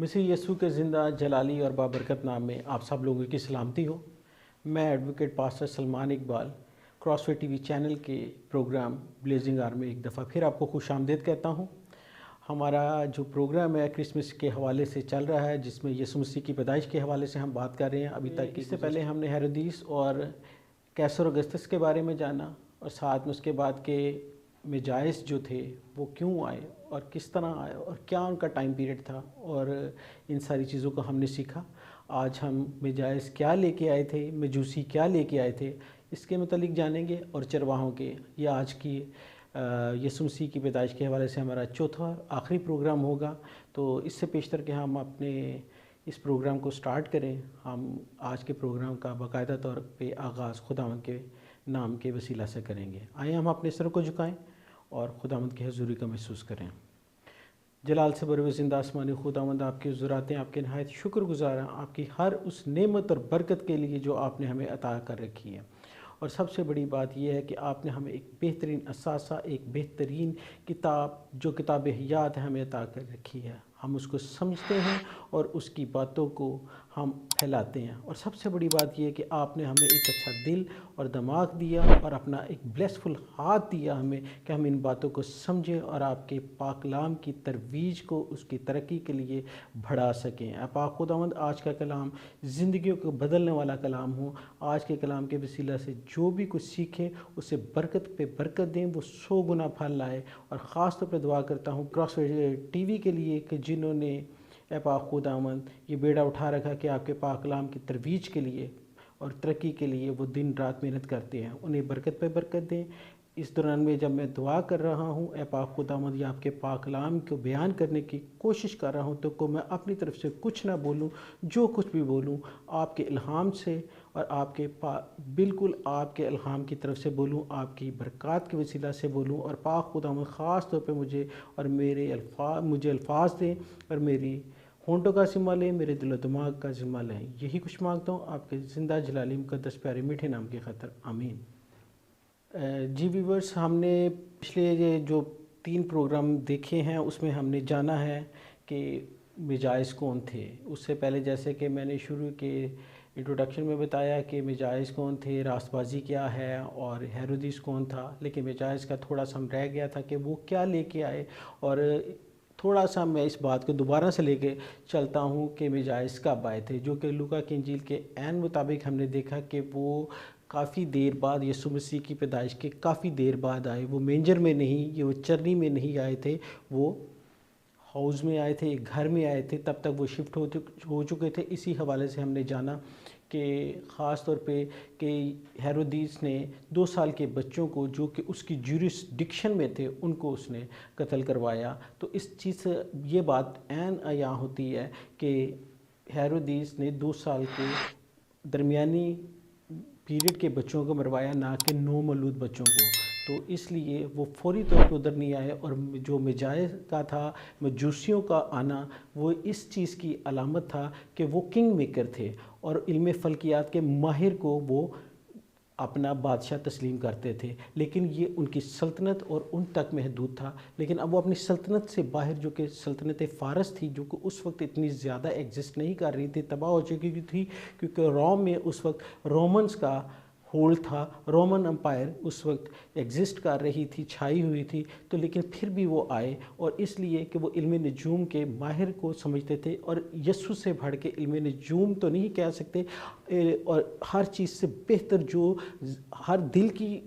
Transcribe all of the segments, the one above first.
مسیح یسوع کے زندہ جلالی اور بابرکت نام میں آپ سب لوگوں کی سلامتی ہو۔ میں advocate pastor Salman Iqbal cross way TV وی چینل کے پروگرام بلیزنگ آر میں ایک دفعہ پھر آپ کو خوش آمدید کہتا ہوں۔ ہمارا جو پروگرام ہے کرسمس کے حوالے سے چل رہا ہے، جس میں یسوع مسیح کی پیدائش کے حوالے سے ہم بات کر رہے ہیں ابھی تک۔ اس سے پہلے ہم نے ہیرودیس اور کیسر اگستس کے بارے میں جانا، اور ساتھ میں اس کے بعد کے مجائس جو تھے وہ کیوں آئے اور کس طرح آئے اور کیا ان کا ٹائم پیریڈ تھا، اور ان ساری چیزوں کو ہم نے سیکھا۔ آج ہم مجائس کیا لے کے آئے تھے، مجوسی کیا لے کے آئے تھے، اس کے متعلق جانیں گے، اور چرواہوں کے یہ آج کی یسوع مسیح کی پیدائش کے حوالے سے ہمارا چوتھا اور آخری پروگرام ہوگا۔ تو اس سے پیشتر کہ ہم اپنے اس پروگرام کو سٹارٹ کریں، ہم آج کے پروگرام کا باقاعدہ طور پہ آغاز خداوند کے نام کے وسیلہ سے کریں گے۔ آئیں ہم اپنے سر کو جھکائیں اور خداوند کی حضوری کا محسوس کریں۔ جلال سے بروے زندہ آسمانی خداوند، آپ کے حضوراتیں آپ کے نہایت شکر گزار ہیں آپ کی ہر اس نعمت اور برکت کے لیے جو آپ نے ہمیں عطا کر رکھی ہے۔ اور سب سے بڑی بات یہ ہے کہ آپ نے ہمیں ایک بہترین اثاثہ، ایک بہترین کتاب جو کتاب حیات ہے ہمیں عطا کر رکھی ہے۔ ہم اس کو سمجھتے ہیں اور اس کی باتوں کو ہم پھیلاتے ہیں۔ اور سب سے بڑی بات یہ ہے کہ آپ نے ہمیں ایک اچھا دل اور دماغ دیا اور اپنا ایک بلیسفل ہاتھ دیا ہمیں کہ ہم ان باتوں کو سمجھیں اور آپ کے پاک کلام کی ترویج کو اس کی ترقی کے لیے بڑھا سکیں۔ اے پاک خداوند، آج کا کلام زندگیوں کو بدلنے والا کلام ہو۔ آج کے کلام کے وسیلہ سے جو بھی کچھ سیکھے اسے برکت پہ برکت دیں، وہ 100 گنا پھل لائے۔ اور خاص طور پہ دعا کرتا ہوں کراس وے ٹی وی کے لیے کہ جنہوں نے اے پاک خداوند یہ بیڑا اٹھا رکھا کہ آپ کے پاک کلام کی ترویج کے لیے اور ترقی کے لیے وہ دن رات محنت کرتے ہیں، انہیں برکت پہ برکت دیں۔ اس دوران میں جب میں دعا کر رہا ہوں اے پاک خداوند یا آپ کے پاک کلام کو بیان کرنے کی کوشش کر رہا ہوں، تو کو میں اپنی طرف سے کچھ نہ بولوں، جو کچھ بھی بولوں آپ کے الہام سے اور آپ کے بالکل آپ کے الہام کی طرف سے بولوں، آپ کی برکات کے وسیلہ سے بولوں۔ اور پاک خداوند خاص طور پہ مجھے الفاظ دیں اور میری ہونٹوں کا ذمہ لیں، میرے دل و دماغ کا ذمہ لیں۔ یہی کچھ مانگتا ہوں آپ کے زندہ جلالی مقدس پیارے میٹھے نام کی خاطر، آمین۔ جی ویورز، ہم نے پچھلے جو 3 پروگرام دیکھے ہیں اس میں ہم نے جانا ہے کہ مجائس کون تھے۔ اس سے پہلے جیسے کہ میں نے شروع کے انٹروڈکشن میں بتایا کہ مجائس کون تھے، راست بازی کیا ہے، اور ہیرودیس کون تھا، لیکن مجائس کا تھوڑا سا رہ گیا تھا کہ وہ کیا لے کے آئے۔ اور تھوڑا سا میں اس بات کو دوبارہ سے لے کے چلتا ہوں کہ مجائس کب آئے تھے، جو کہ لوکا کی انجیل کے عین مطابق ہم نے دیکھا کہ وہ کافی دیر بعد، یسوع مسیح کی پیدائش کے کافی دیر بعد آئے۔ وہ مینجر میں نہیں، یہ وہ چرنی میں نہیں آئے تھے، وہ ہاؤس میں آئے تھے، ایک گھر میں آئے تھے، تب تک وہ شفٹ ہو چکے تھے۔ اسی حوالے سے ہم نے جانا کہ خاص طور پہ کہ ہیرودیس نے 2 سال کے بچوں کو جو کہ اس کی جیورسڈکشن میں تھے ان کو اس نے قتل کروایا۔ تو اس چیز سے یہ بات عین عیاں ہوتی ہے کہ ہیرودیس نے 2 سال کے درمیانی پیریڈ کے بچوں کو مروایا، نہ کہ نومولود بچوں کو۔ تو اس لیے وہ فوری طور پہ ادھر نہیں آئے۔ اور جو مجائس کا تھا، مجوسیوں کا آنا، وہ اس چیز کی علامت تھا کہ وہ کنگ میکر تھے اور علم فلکیات کے ماہر کو وہ اپنا بادشاہ تسلیم کرتے تھے، لیکن یہ ان کی سلطنت اور ان تک محدود تھا۔ لیکن اب وہ اپنی سلطنت سے باہر، جو کہ سلطنت فارس تھی، جو کہ اس وقت اتنی زیادہ ایگزسٹ نہیں کر رہی تھی، تباہ ہو چکی تھی، کیونکہ روم میں اس وقت رومنز کا ہولڈ تھا، رومن امپائر اس وقت ایگزسٹ کر رہی تھی، چھائی ہوئی تھی۔ تو لیکن پھر بھی وہ آئے، اور اس لیے کہ وہ علم نجوم کے ماہر کو سمجھتے تھے، اور یسوع سے بڑھ کے علم نجوم تو نہیں کہہ سکتے، اور ہر چیز سے بہتر جو ہر دل کی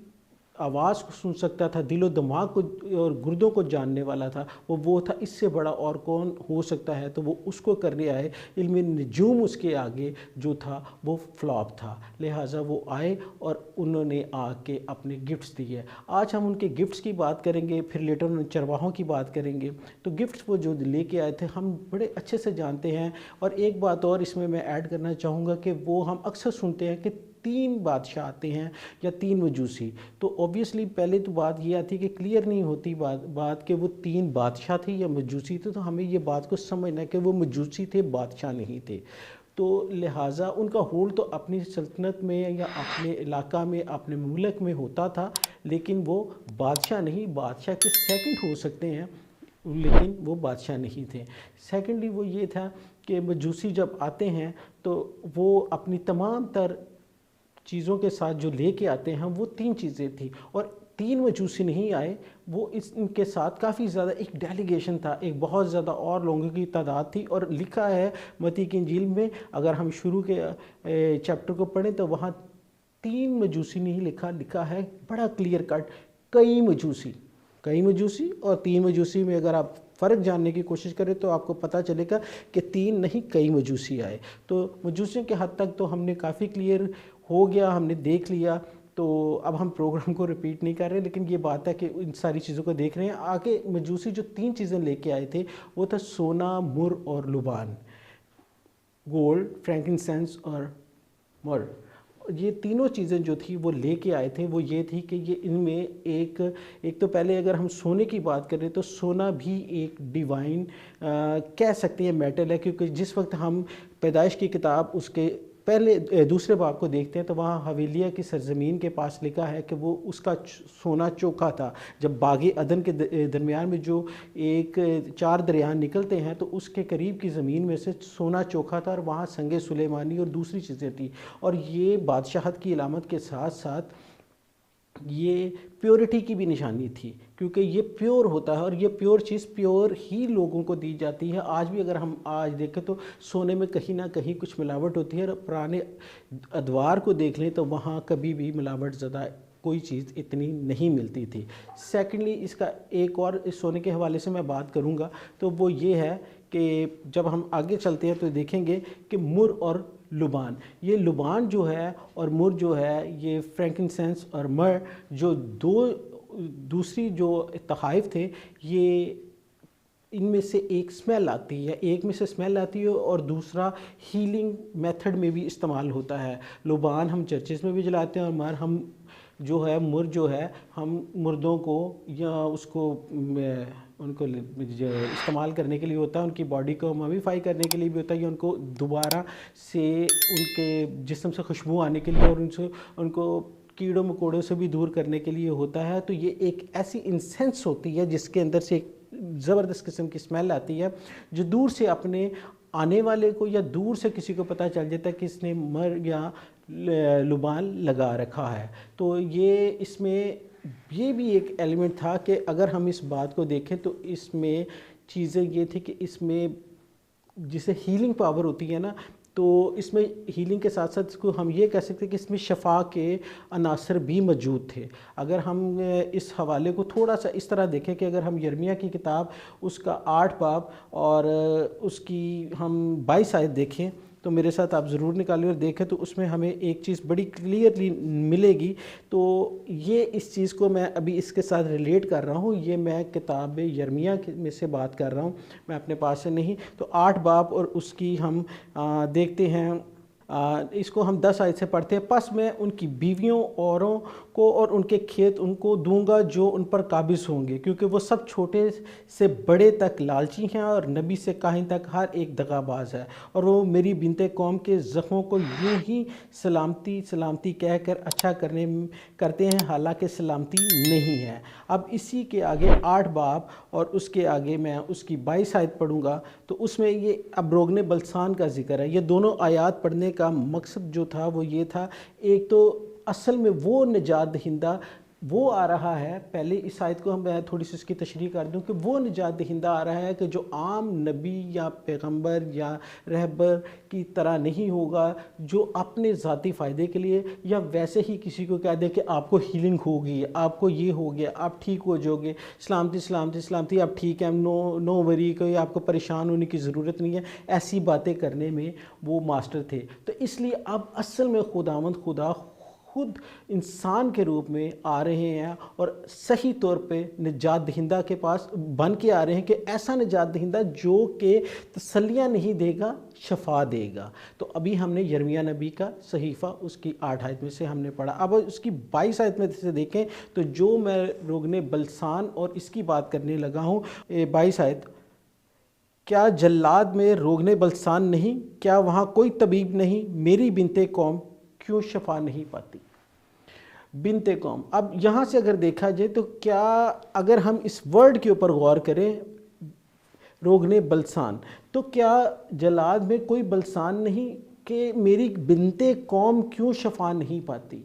آواز کو سن سکتا تھا، دل و دماغ کو اور گردوں کو جاننے والا تھا، وہ تھا۔ اس سے بڑا اور کون ہو سکتا ہے؟ تو وہ اس کو کرنے آئے۔ علم نجوم اس کے آگے جو تھا وہ فلاپ تھا، لہٰذا وہ آئے اور انہوں نے آ کے اپنے گفٹس دیے۔ آج ہم ان کے گفٹس کی بات کریں گے، پھر لیٹر ان چرواہوں کی بات کریں گے۔ تو گفٹس وہ جو لے کے آئے تھے ہم بڑے اچھے سے جانتے ہیں۔ اور ایک بات اور اس میں ایڈ کرنا چاہوں گا کہ وہ ہم اکثر سنتے ہیں کہ 3 بادشاہ آتے ہیں یا 3 مجوسی۔ تو اوبیسلی پہلے تو بات یہ آتی کہ کلیئر نہیں ہوتی بات کہ وہ 3 بادشاہ تھے یا مجوسی تھے، تو ہمیں یہ بات کو سمجھنا ہے کہ وہ مجوسی تھے، بادشاہ نہیں تھے۔ تو لہٰذا ان کا ہولڈ تو اپنی سلطنت میں یا اپنے علاقہ میں، اپنے ملک میں ہوتا تھا، لیکن وہ بادشاہ نہیں، بادشاہ کے سیکنڈ ہو سکتے ہیں، لیکن وہ بادشاہ نہیں تھے۔ سیکنڈلی وہ یہ تھا کہ مجوسی جب آتے ہیں تو وہ اپنی تمام تر چیزوں کے ساتھ جو لے کے آتے ہیں وہ 3 چیزیں تھیں، اور 3 مجوسی نہیں آئے، وہ ان کے ساتھ کافی زیادہ ایک ڈیلیگیشن تھا، ایک بہت زیادہ اور لوگوں کی تعداد تھی۔ اور لکھا ہے متی کی انجیل میں، اگر ہم شروع کے چیپٹر کو پڑھیں تو وہاں 3 مجوسی نہیں لکھا ہے بڑا کلیئر کٹ، کئی مجوسی اور 3 مجوسی میں اگر آپ فرق جاننے کی کوشش کریں تو آپ کو پتہ چلے گا کہ 3 نہیں کئی مجوسی آئے۔ تو مجوسیوں کے حد تک تو ہم نے کافی کلیئر ہو گیا، ہم نے دیکھ لیا، تو اب ہم پروگرام کو ریپیٹ نہیں کر رہے، لیکن یہ بات ہے کہ ان ساری چیزوں کو دیکھ رہے ہیں۔ آگے مجوسی جو 3 چیزیں لے کے آئے تھے وہ تھا سونا، مر اور لبان، گولڈ، فرینکنسنس اور مر۔ یہ تینوں چیزیں جو تھی وہ لے کے آئے تھے، وہ یہ تھی کہ یہ ان میں ایک تو پہلے اگر ہم سونے کی بات کریں تو سونا بھی ایک ڈیوائن کہہ سکتے ہیں میٹل ہے، کیونکہ جس وقت ہم پیدائش کی کتاب اس کے پہلے دوسرے باب کو دیکھتے ہیں تو وہاں حویلیہ کی سرزمین کے پاس لکھا ہے کہ وہ اس کا سونا چوکھا تھا۔ جب باغ عدن کے درمیان میں جو ایک 4 دریا نکلتے ہیں تو اس کے قریب کی زمین میں سے سونا چوکھا تھا، اور وہاں سنگ سلیمانی اور دوسری چیزیں تھیں، اور یہ بادشاہت کی علامت کے ساتھ ساتھ یہ پیورٹی کی بھی نشانی تھی، کیونکہ یہ پیور ہوتا ہے، اور یہ پیور چیز پیور ہی لوگوں کو دی جاتی ہے۔ آج بھی اگر ہم دیکھیں تو سونے میں کہیں نہ کہیں کچھ ملاوٹ ہوتی ہے، اور پرانے ادوار کو دیکھ لیں تو وہاں کبھی بھی ملاوٹ زدہ کوئی چیز اتنی نہیں ملتی تھی۔ سیکنڈلی اس کا ایک اور سونے کے حوالے سے میں بات کروں گا تو وہ یہ ہے کہ جب ہم آگے چلتے ہیں تو دیکھیں گے کہ مر اور لبان، یہ لبان جو ہے اور مر جو ہے، یہ فرینکنسنس اور مر جو دوسری جو تحائف تھے، یہ ان میں سے ایک سمیل آتی ہے، ایک میں سے سمیل آتی ہے اور دوسرا ہیلنگ میتھڈ میں بھی استعمال ہوتا ہے۔ لبان ہم چرچز میں بھی جلاتے ہیں، اور مر مر جو ہے ہم مردوں کو یا اس کو ان کو استعمال کرنے کے لیے ہوتا ہے، ان کی باڈی کو ممیفائی کرنے کے لیے بھی ہوتا ہے، یا ان کو دوبارہ سے ان کے جسم سے خوشبو آنے کے لیے اور ان کو کیڑوں مکوڑوں سے بھی دور کرنے کے لیے ہوتا ہے۔ تو یہ ایک ایسی انسینس ہوتی ہے جس کے اندر سے ایک زبردست قسم کی سمیل آتی ہے، جو دور سے اپنے آنے والے کو یا دور سے کسی کو پتہ چل جاتا ہے کہ اس نے مر یا لبان لگا رکھا ہے۔ تو یہ اس میں یہ بھی ایک ایلیمنٹ تھا کہ اگر ہم اس بات کو دیکھیں تو اس میں چیزیں یہ تھی کہ اس میں جسے ہیلنگ پاور ہوتی ہے نا، تو اس میں ہیلنگ کے ساتھ ساتھ اس کو ہم یہ کہہ سکتے ہیں کہ اس میں شفا کے عناصر بھی موجود تھے۔ اگر ہم اس حوالے کو تھوڑا سا اس طرح دیکھیں کہ اگر ہم یرمیہ کی کتاب اس کا 8 باب اور اس کی ہم 22 آیت دیکھیں تو میرے ساتھ آپ ضرور نکالیں اور دیکھیں، تو اس میں ہمیں ایک چیز بڑی کلیئرلی ملے گی۔ تو یہ اس چیز کو میں ابھی اس کے ساتھ ریلیٹ کر رہا ہوں، یہ میں کتاب یرمیہ میں سے بات کر رہا ہوں، میں اپنے پاس سے نہیں۔ تو 8 باب اور اس کی ہم دیکھتے ہیں، اس کو ہم 10 آیت سے پڑھتے ہیں۔ پس میں ان کی بیویوں اوروں کو اور ان کے کھیت ان کو دوں گا جو ان پر قابض ہوں گے، کیونکہ وہ سب چھوٹے سے بڑے تک لالچی ہیں اور نبی سے کاہن تک ہر ایک دغا باز ہے، اور وہ میری بنت قوم کے زخموں کو یوں ہی سلامتی سلامتی کہہ کر اچھا کرتے ہیں، حالانکہ سلامتی نہیں ہے۔ اب اسی کے آگے 8 باب اور اس کے آگے میں اس کی 22 آیت پڑھوں گا، تو اس میں یہ اب روغن بلسان کا ذکر ہے۔ یہ دونوں آیات پڑھنے کا مقصد جو تھا وہ یہ تھا، ایک تو اصل میں وہ نجات دہندہ وہ آ رہا ہے، پہلے اس آیت کو میں تھوڑی سی اس کی تشریح کر دوں کہ وہ نجات دہندہ آ رہا ہے کہ جو عام نبی یا پیغمبر یا رہبر کی طرح نہیں ہوگا، جو اپنے ذاتی فائدے کے لیے یا ویسے ہی کسی کو کہہ دے کہ آپ کو ہیلنگ ہوگی، آپ کو یہ ہو گیا، آپ ٹھیک ہو جاؤ گے، سلامتی سلامتی سلامتی، آپ ٹھیک ہیں، نو وری، کوئی آپ کو پریشان ہونے کی ضرورت نہیں ہے، ایسی باتیں کرنے میں وہ ماسٹر تھے۔ تو اس لیے اب اصل میں خداوند خدا خود انسان کے روپ میں آ رہے ہیں اور صحیح طور پہ نجات دہندہ کے پاس بن کے آ رہے ہیں، کہ ایسا نجات دہندہ جو کہ تسلیاں نہیں دے گا، شفا دے گا۔ تو ابھی ہم نے یرمیہ نبی کا صحیفہ اس کی 8 آیت میں سے ہم نے پڑھا۔ اب اس کی 22 آیت میں سے دیکھیں تو جو میں روغن بلسان اور اس کی بات کرنے لگا ہوں، 22 آیت، کیا جلاد میں روغن بلسان نہیں؟ کیا وہاں کوئی طبیب نہیں؟ میری بنت قوم کیوں شفا نہیں پاتی؟ بنت قوم، اب یہاں سے اگر دیکھا جائے تو کیا اگر ہم اس ورڈ کے اوپر غور کریں، روغن بلسان. تو کیا جلاد میں کوئی بلسان نہیں کہ میری بنت قوم کیوں شفا نہیں پاتی؟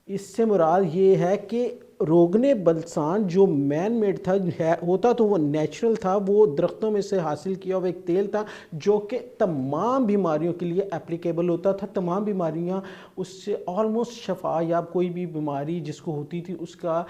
اس سے مراد یہ ہے کہ روغن بلسان جو مین میڈ تھا ہوتا تو وہ نیچرل تھا، وہ درختوں میں سے حاصل کیا ہوا ایک تیل تھا جو کہ تمام بیماریوں کے لیے اپلیکیبل ہوتا تھا. تمام بیماریاں اس سے آلموسٹ شفا، یا کوئی بھی بیماری جس کو ہوتی تھی اس کا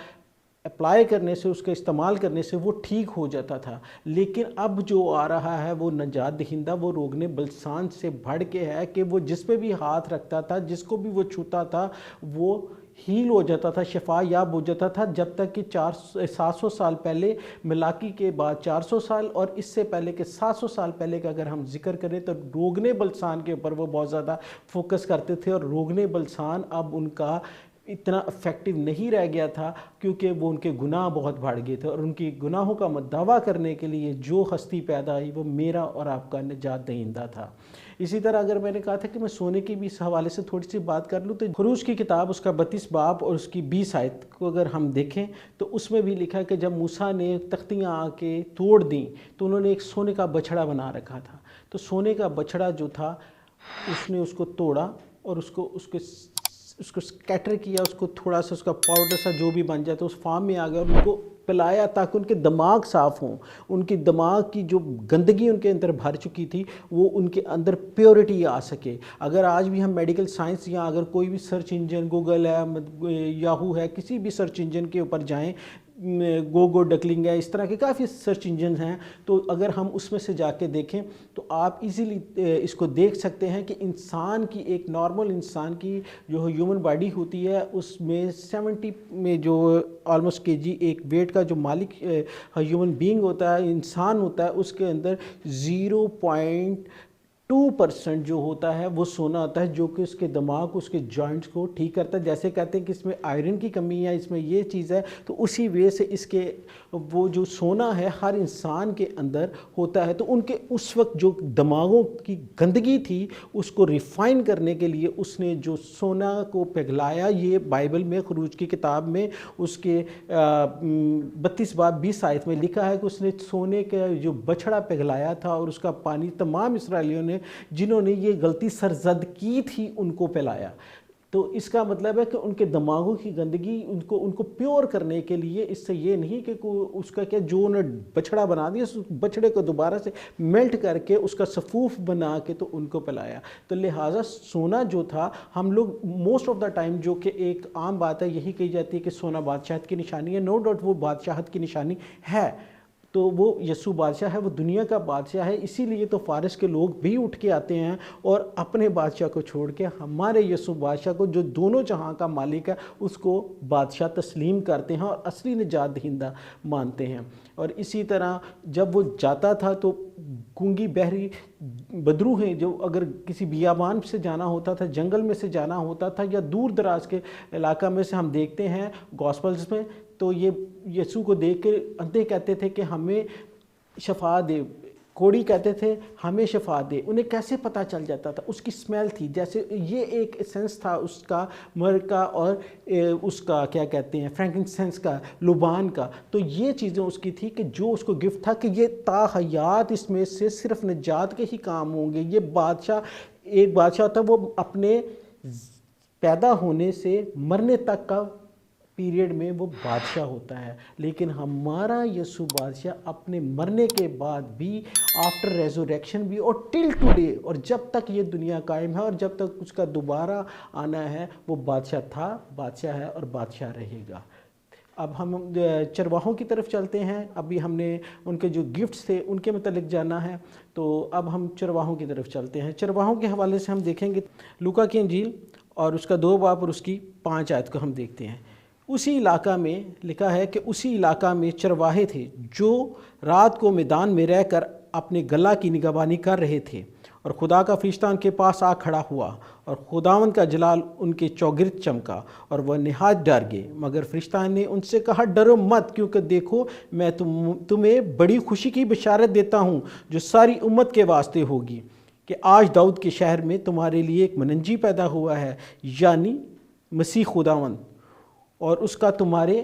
اپلائی کرنے سے، اس کا استعمال کرنے سے وہ ٹھیک ہو جاتا تھا. لیکن اب جو آ رہا ہے وہ نجات دہندہ وہ روغن بلسان سے بڑھ کے ہے کہ وہ جس پہ بھی ہاتھ رکھتا تھا، جس کو بھی وہ چھوتا تھا، وہ ہیل ہو جاتا تھا، شفا یاب ہو جاتا تھا. جب تک کہ 700 سال پہلے، ملاکی کے بعد 400 سال اور اس سے پہلے کے 700 سال پہلے کا اگر ہم ذکر کریں تو روغن بلسان کے اوپر وہ بہت زیادہ فوکس کرتے تھے. اور روغن بلسان اب ان کا اتنا افیکٹو نہیں رہ گیا تھا کیونکہ وہ ان کے گناہ بہت بڑھ گئے تھے، اور ان کی گناہوں کا دعویٰ کرنے کے لیے جو ہستی پیدا ہوئی وہ میرا اور آپ کا نجات دہندہ تھا. اسی طرح اگر میں نے کہا تھا کہ میں سونے کی بھی اس حوالے سے تھوڑی سی بات کر لوں تو خروج کی کتاب اس کا 32 باب اور اس کی 20 آیت کو اگر ہم دیکھیں تو اس میں بھی لکھا کہ جب موسیٰ نے تختیاں آ کے توڑ دیں تو انہوں نے ایک سونے کا بچھڑا بنا رکھا تھا. تو سونے کا بچھڑا جو تھا اس نے اس کو توڑا اور اس کو سکیٹر کیا، اس کو تھوڑا سا اس کا پاؤڈر سا جو بھی بن جاتا ہے اس فارم میں آ گیا اور ان کو پلایا تاکہ ان کے دماغ صاف ہوں، ان کی دماغ کی جو گندگی ان کے اندر بھر چکی تھی وہ ان کے اندر پیورٹی آ سکے. اگر آج بھی ہم میڈیکل سائنس یا اگر کوئی بھی سرچ انجن گوگل ہے، یاہو ہے، کسی بھی سرچ انجن کے اوپر جائیں، گوگو ڈکلنگ ہے، اس طرح کے کافی سرچ انجنز ہیں، تو اگر ہم اس میں سے جا کے دیکھیں تو آپ ایزیلی اس کو دیکھ سکتے ہیں کہ انسان کی ایک نارمل انسان کی جو ہیومن باڈی ہوتی ہے اس میں 70 میں جو آلموسٹ کے جی ایک ویٹ کا جو مالک ہیومن بینگ ہوتا ہے، انسان ہوتا ہے، اس کے اندر 0.2% جو ہوتا ہے وہ سونا ہوتا ہے، جو کہ اس کے دماغ اس کے جوائنٹس کو ٹھیک کرتا ہے. جیسے کہتے ہیں کہ اس میں آئرن کی کمی ہے، اس میں یہ چیز ہے، تو اسی وجہ سے اس کے وہ جو سونا ہے ہر انسان کے اندر ہوتا ہے. تو ان کے اس وقت جو دماغوں کی گندگی تھی اس کو ریفائن کرنے کے لیے اس نے جو سونا کو پگھلایا. یہ بائبل میں خروج کی کتاب میں اس کے 32 باب 20 آیت میں لکھا ہے کہ اس نے سونے کا جو بچھڑا پگھلایا تھا اور اس کا پانی تمام اسرائیلیوں نے جنہوں نے یہ غلطی سرزد کی تھی ان کو پلایا. تو اس کا مطلب ہے کہ ان کے دماغوں کی گندگی ان کو پیور کرنے کے لیے، اس سے یہ نہیں کہ اس کا کیا جو انہیں بچھڑا بنا دیا، اس بچھڑے کو دوبارہ سے میلٹ کر کے اس کا صفوف بنا کے تو ان کو پلایا. تو لہٰذا سونا جو تھا ہم لوگ موسٹ آف دا ٹائم جو کہ ایک عام بات ہے یہی کہی جاتی ہے کہ سونا بادشاہت کی نشانی ہے. نو ڈاؤٹ وہ بادشاہت کی نشانی ہے، تو وہ یسوع بادشاہ ہے، وہ دنیا کا بادشاہ ہے. اسی لیے تو فارس کے لوگ بھی اٹھ کے آتے ہیں اور اپنے بادشاہ کو چھوڑ کے ہمارے یسوع بادشاہ کو جو دونوں جہاں کا مالک ہے اس کو بادشاہ تسلیم کرتے ہیں اور اصلی نجات دہندہ مانتے ہیں. اور اسی طرح جب وہ جاتا تھا تو گونگی بہری بدرو ہیں جو اگر کسی بیابان سے جانا ہوتا تھا، جنگل میں سے جانا ہوتا تھا یا دور دراز کے علاقہ میں سے ہم دیکھتے ہیں گاسپلز میں، تو یہ یسوع کو دیکھ کے اندھے کہتے تھے کہ ہمیں شفا دے، کوڑی کہتے تھے ہمیں شفا دے. انہیں کیسے پتہ چل جاتا تھا؟ اس کی سمیل تھی، جیسے یہ ایک ایسنس تھا اس کا مر کا اور اس کا کیا کہتے ہیں فرینکنسنس کا، لبان کا. تو یہ چیزیں اس کی تھی کہ جو اس کو گفٹ تھا کہ یہ تا حیات اس میں سے صرف نجات کے ہی کام ہوں گے. یہ بادشاہ ایک بادشاہ ہوتا ہے وہ اپنے پیدا ہونے سے مرنے تک کا پیریڈ میں وہ بادشاہ ہوتا ہے، لیکن ہمارا یسوع بادشاہ اپنے مرنے کے بعد بھی، آفٹر ریزوریکشن بھی، اور ٹل ٹوڈے، اور جب تک یہ دنیا قائم ہے اور جب تک اس کا دوبارہ آنا ہے، وہ بادشاہ تھا، بادشاہ ہے اور بادشاہ رہے گا. اب ہم چرواہوں کی طرف چلتے ہیں. ابھی ہم نے ان کے جو گفٹس تھے ان کے متعلق جانا ہے، تو اب ہم چرواہوں کی طرف چلتے ہیں. چرواہوں کے حوالے سے ہم دیکھیں گے لوکا کی انجیل اور اس کا 2 باب اور اس کی 5 آیت کو ہم دیکھتے ہیں. اسی علاقہ میں لکھا ہے کہ اسی علاقہ میں چرواہے تھے جو رات کو میدان میں رہ کر اپنے گلہ کی نگہبانی کر رہے تھے، اور خدا کا فرشتہ ان کے پاس آ کھڑا ہوا اور خداوند کا جلال ان کے چوگرد چمکا اور وہ نہایت ڈر گئے. مگر فرشتہ نے ان سے کہا ڈرو مت، کیونکہ دیکھو میں تمہیں بڑی خوشی کی بشارت دیتا ہوں جو ساری امت کے واسطے ہوگی، کہ آج داؤد کے شہر میں تمہارے لیے ایک منجی پیدا ہوا ہے، یعنی مسیح خداوند، اور اس کا تمہارے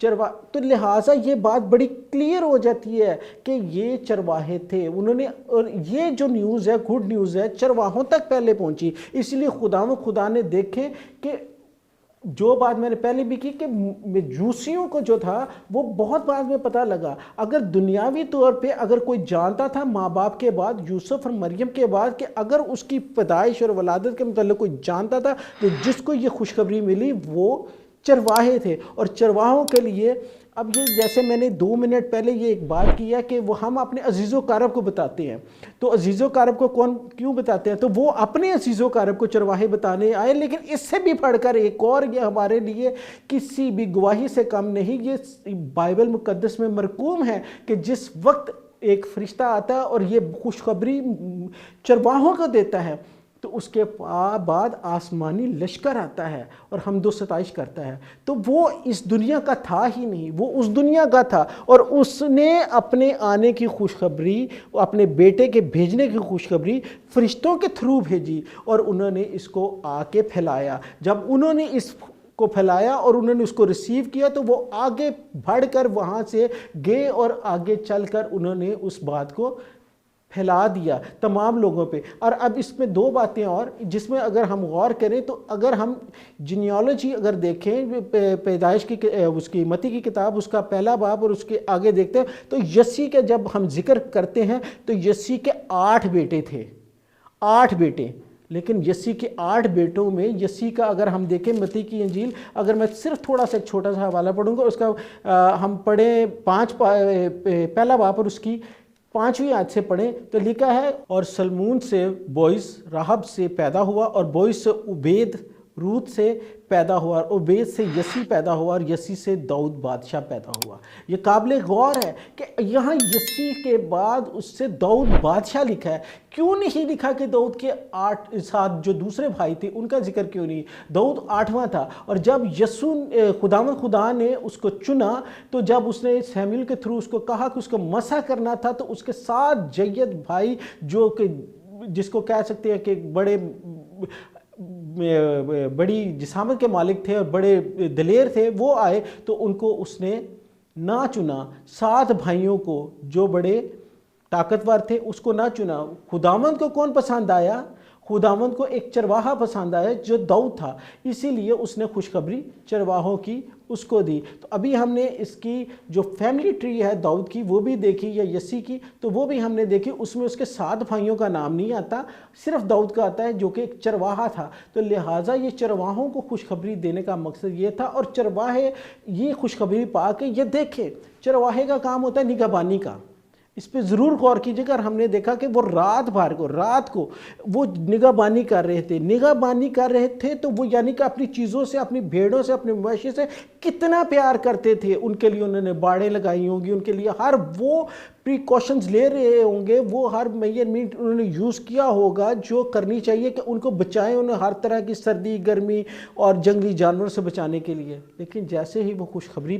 تو لہٰذا یہ بات بڑی کلیئر ہو جاتی ہے کہ یہ چرواہے تھے، انہوں نے، اور یہ جو نیوز ہے، گڈ نیوز ہے، چرواہوں تک پہلے پہنچی۔ اس لیے خدا نے دیکھے کہ جو بات میں نے پہلے بھی کی کہ مجوسیوں کو جو تھا وہ بہت بعد میں پتہ لگا۔ اگر دنیاوی طور پہ اگر کوئی جانتا تھا ماں باپ کے بعد، یوسف اور مریم کے بعد، کہ اگر اس کی پیدائش اور ولادت کے متعلق کوئی جانتا تھا، تو جس کو یہ خوشخبری ملی وہ چرواہے تھے۔ اور چرواہوں کے لیے اب یہ جیسے میں نے 2 منٹ پہلے یہ ایک بات کی ہے کہ وہ ہم اپنے عزیز و اقارب کو بتاتے ہیں، تو عزیز و اقارب کو کیوں بتاتے ہیں؟ تو وہ اپنے عزیز و اقارب کو چرواہے بتانے آئے، لیکن اس سے بھی پڑھ کر ایک اور یہ ہمارے لیے کسی بھی گواہی سے کم نہیں، یہ بائبل مقدس میں مرقوم ہے کہ جس وقت ایک فرشتہ آتا ہے اور یہ خوشخبری چرواہوں کو دیتا ہے، تو اس کے بعد آسمانی لشکر آتا ہے اور حمد و ستائش کرتا ہے۔ تو وہ اس دنیا کا تھا ہی نہیں، وہ اس دنیا کا تھا، اور اس نے اپنے آنے کی خوشخبری، اپنے بیٹے کے بھیجنے کی خوشخبری فرشتوں کے تھرو بھیجی، اور انہوں نے اس کو آ کے پھیلایا۔ جب انہوں نے اس کو پھیلایا اور انہوں نے اس کو ریسیو کیا، تو وہ آگے بڑھ کر وہاں سے گئے اور آگے چل کر انہوں نے اس بات کو پھیلا دیا تمام لوگوں پہ۔ اور اب اس میں 2 باتیں اور جس میں اگر ہم غور کریں، تو اگر ہم جینیالوجی اگر دیکھیں، پیدائش کی اس کی متی کی کتاب، اس کا 1 باب اور اس کے آگے دیکھتے ہیں، تو یسی کا جب ہم ذکر کرتے ہیں تو یسی کے 8 بیٹے تھے، 8 بیٹے۔ لیکن یسی کے 8 بیٹوں میں یسی کا اگر ہم دیکھیں متی کی انجیل، اگر میں صرف تھوڑا سا ایک چھوٹا سا حوالہ پڑھوں گا، اس کا ہم پڑھیں 1 باب اور اس کی 5ویں آیت سے پڑھیں، تو لکھا ہے، اور سلمون سے بوئز راہب سے پیدا ہوا، اور بوئز سے عبید روت سے پیدا ہوا، اور عبید سے یسی پیدا ہوا، اور یسی سے داؤد بادشاہ پیدا ہوا۔ یہ قابل غور ہے کہ یہاں یسی کے بعد اس سے داؤد بادشاہ لکھا ہے۔ کیوں نہیں لکھا کہ داؤد کے 7 جو دوسرے بھائی تھے ان کا ذکر کیوں نہیں؟ داؤد 8واں تھا، اور جب خدا نے اس کو چنا، تو جب اس نے سیموئیل کے تھرو اس کو کہا کہ اس کو مسح کرنا تھا، تو اس کے 7 جید بھائی، جو کہ جس کو کہہ سکتے ہیں کہ بڑی جسامت کے مالک تھے اور بڑے دلیر تھے، وہ آئے، تو ان کو اس نے نہ چنا۔ 7 بھائیوں کو جو بڑے طاقتور تھے اس کو نہ چنا۔ خداوند کو کون پسند آیا؟ خداوند کو ایک چرواہا پسند آیا جو داؤد تھا، اسی لیے اس نے خوشخبری چرواہوں کی اس کو دی۔ تو ابھی ہم نے اس کی جو فیملی ٹری ہے داؤد کی وہ بھی دیکھی، یا یسی کی، تو وہ بھی ہم نے دیکھی۔ اس میں اس کے 7 بھائیوں کا نام نہیں آتا، صرف داؤد کا آتا ہے جو کہ ایک چرواہا تھا۔ تو لہٰذا یہ چرواہوں کو خوشخبری دینے کا مقصد یہ تھا، اور چرواہے یہ خوشخبری پا کے یہ دیکھیں، چرواہے کا کام ہوتا ہے نگہبانی کا۔ اس پہ ضرور غور کیجیے گا۔ ہم نے دیکھا کہ وہ رات کو وہ نگہبانی کر رہے تھے، تو وہ یعنی کہ اپنی چیزوں سے، اپنی بھیڑوں سے، اپنے مویشی سے کتنا پیار کرتے تھے۔ ان کے لیے انہوں نے باڑیں لگائی ہوں گی، ان کے لیے ہر وہ پریکاشنز لے رہے ہوں گے، وہ ہر میجرمنٹ انہوں نے یوز کیا ہوگا جو کرنی چاہیے کہ ان کو بچائیں، انہیں ہر طرح کی سردی، گرمی اور جنگلی جانور سے بچانے کے لیے۔ لیکن جیسے ہی وہ خوشخبری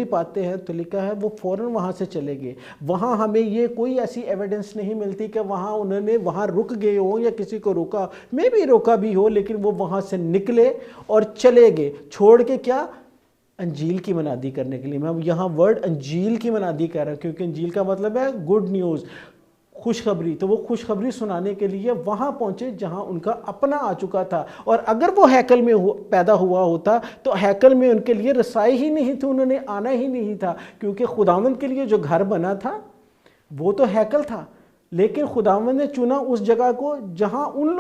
پاتے ہیں تو لکھا ہے وہ فوراً وہاں سے چلے گئے۔ وہاں ہمیں یہ کوئی ایسی ایویڈنس نہیں ملتی کہ وہاں انہوں نے وہاں رک گئے ہوں یا کسی کو روکا، میں بھی روکا بھی ہو، لیکن وہ وہاں سے نکلے اور چلے گئے، چھوڑ کے کیا؟ انجیل کی منادی کرنے کے لیے۔ میں یہاں ورڈ انجیل کی منادی کر رہا ہوں کیونکہ انجیل کا مطلب ہے گڈ نیوز، خوشخبری۔ تو وہ خوشخبری سنانے کے لیے وہاں پہنچے جہاں ان کا اپنا آ چکا تھا۔ اور اگر وہ ہیکل میں پیدا ہوا ہوتا تو ہیکل میں ان کے لیے رسائی ہی نہیں تھی، انہوں نے آنا ہی نہیں تھا، کیونکہ خداوند کے لیے جو گھر بنا تھا وہ تو ہیکل تھا۔ لیکن خداوند نے چنا اس جگہ کو جہاں ان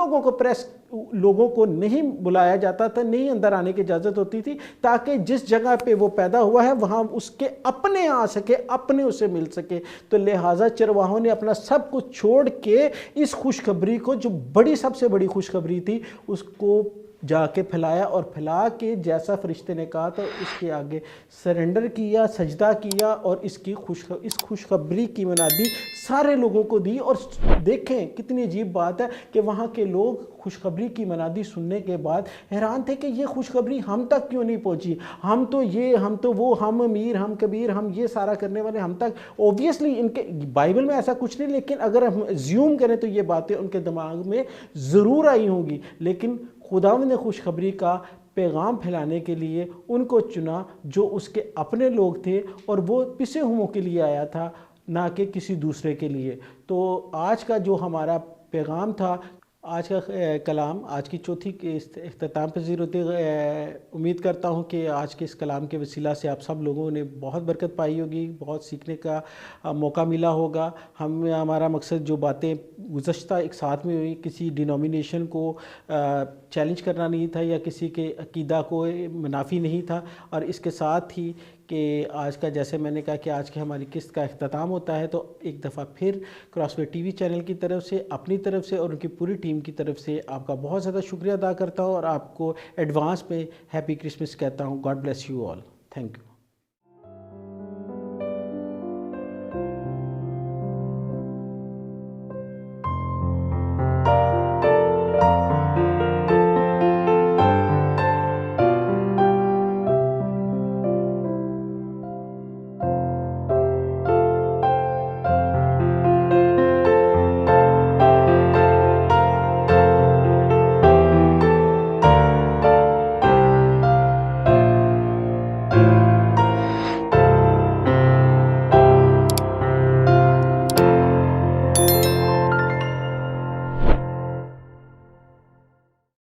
لوگوں کو نہیں بلایا جاتا تھا، نہیں اندر آنے کی اجازت ہوتی تھی، تاکہ جس جگہ پہ وہ پیدا ہوا ہے وہاں اس کے اپنے آ سکے، اپنے اسے مل سکے۔ تو لہٰذا چرواہوں نے اپنا سب کچھ چھوڑ کے اس خوشخبری کو، جو سب سے بڑی خوشخبری تھی، اس کو جا کے پھیلایا، اور پھیلا کے جیسا فرشتے نے کہا تھا اس کے آگے سرنڈر کیا، سجدہ کیا، اور اس خوشخبری کی منادی سارے لوگوں کو دی۔ اور دیکھیں کتنی عجیب بات ہے کہ وہاں کے لوگ خوشخبری کی منادی سننے کے بعد حیران تھے کہ یہ خوشخبری ہم تک کیوں نہیں پہنچی، ہم تو وہ، ہم امیر، ہم کبیر، ہم یہ سارا کرنے والے، ہم تک اوبویسلی ان کے بائبل میں ایسا کچھ نہیں، لیکن اگر ہم زیوم کریں تو یہ باتیں ان کے دماغ میں ضرور آئی ہوں گی۔ لیکن خداوند نے خوشخبری کا پیغام پھیلانے کے لیے ان کو چنا جو اس کے اپنے لوگ تھے اور وہ پسے ہوموں کے لیے آیا تھا، نہ کہ کسی دوسرے کے لیے۔ تو آج کا جو ہمارا پیغام تھا، آج کا کلام، آج کی چوتھی کے اختتام پذیر ہوتے امید کرتا ہوں کہ آج کے اس کلام کے وسیلہ سے آپ سب لوگوں نے بہت برکت پائی ہوگی، بہت سیکھنے کا موقع ملا ہوگا۔ ہمارا مقصد جو باتیں گزشتہ ایک ساتھ میں ہوئی، کسی ڈینومینیشن کو چیلنج کرنا نہیں تھا یا کسی کے عقیدہ کو منافی نہیں تھا، اور اس کے ساتھ ہی کہ آج کا، جیسے میں نے کہا کہ آج کی ہماری قسط کا اختتام ہوتا ہے، تو ایک دفعہ پھر کراس وے ٹی وی چینل کی طرف سے، اپنی طرف سے اور ان کی پوری ٹیم کی طرف سے آپ کا بہت زیادہ شکریہ ادا کرتا ہوں، اور آپ کو ایڈوانس میں ہیپی کرسمس کہتا ہوں۔ God bless you all, thank you.